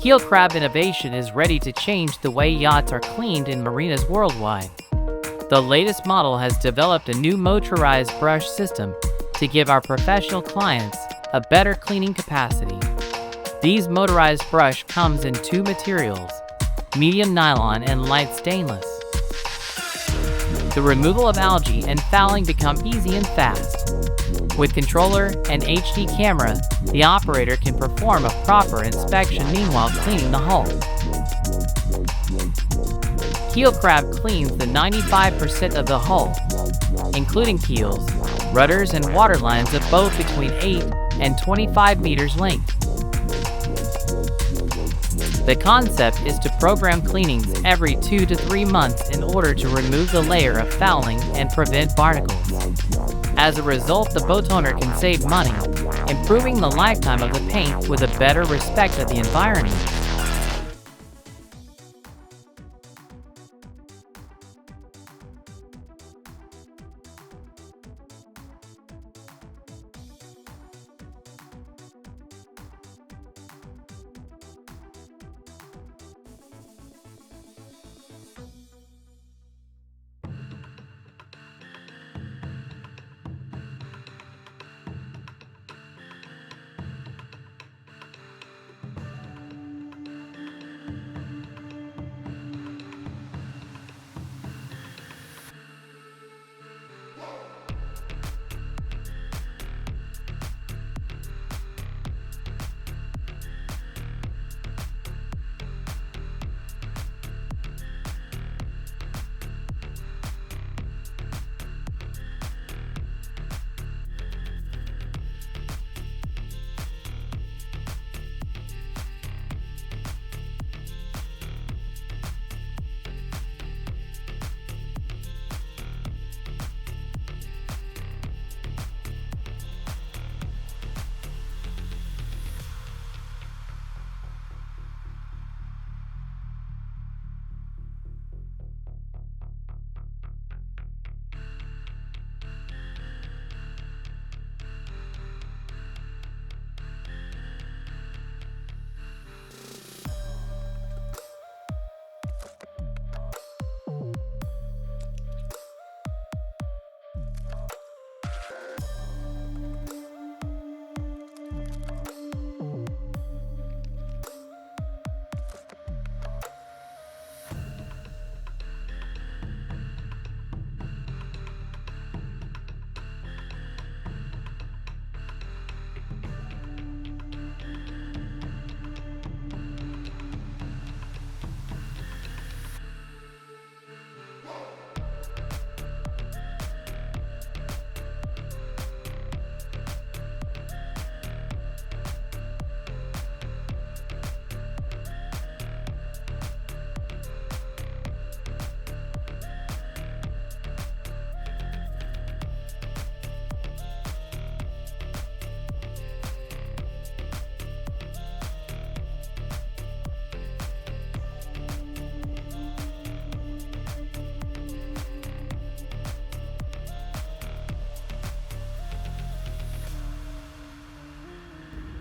Keelcrab innovation is ready to change the way yachts are cleaned in marinas worldwide. The latest model has developed a new motorized brush system to give our professional clients a better cleaning capacity. These motorized brush comes in two materials, medium nylon and light stainless. The removal of algae and fouling become easy and fast. With controller and HD camera, the operator can perform a proper inspection meanwhile cleaning the hull. Keelcrab cleans the 95% of the hull, including keels, rudders, and water lines of both between 8 and 25 meters length. The concept is to program cleanings every 2 to 3 months in order to remove the layer of fouling and prevent barnacles. As a result, the boat owner can save money, improving the lifetime of the paint with a better respect of the environment.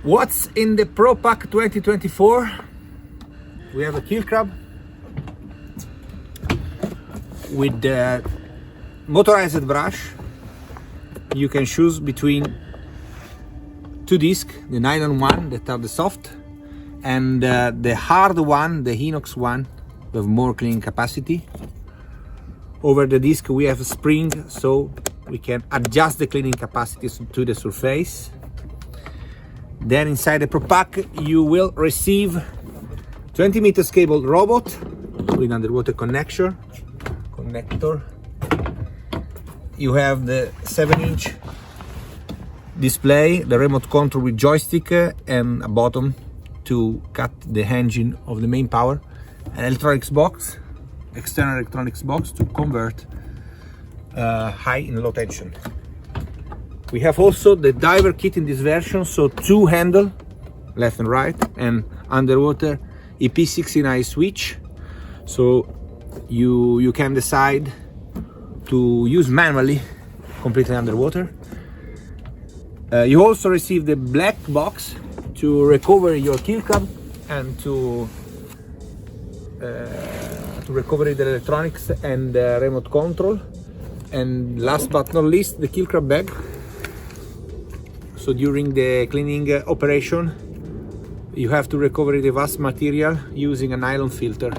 What's in the Pro Pack 2024? We have a Keelcrab with the motorized brush. You can choose between two discs, the nylon one that are the soft and the hard one, the inox one with more cleaning capacity. Over the disc we have a spring so we can adjust the cleaning capacity to the surface. Then inside the Pro Pack you will receive 20 meters cable robot with underwater connector. You have the 7-inch display, the remote control with joystick and a button to cut the engine of the main power, an electronics box, external electronics box to convert high and low tension. We have also the diver kit in this version, so two handle, left and right, and underwater EP16i switch, so you can decide to use manually completely underwater. You also receive the black box to recover your Keelcrab and to recover the electronics and remote control. And last but not least, the Keelcrab bag. So during the cleaning operation, you have to recover the vast material using a nylon filter.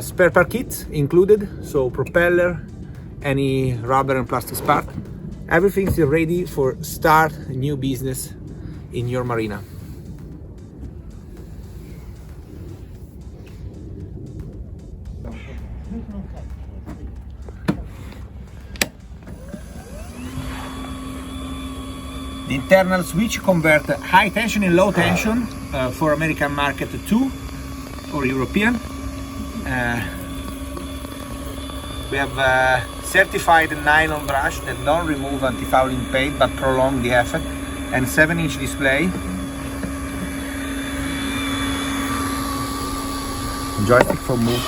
Spare part kit included, so propeller, any rubber and plastic part. Everything is ready for start a new business in your marina. The internal switch converts high tension and low tension for American market too, or European. We have certified nylon brush that don't remove anti-fouling paint but prolong the effect, and 7-inch display. Joystick for move.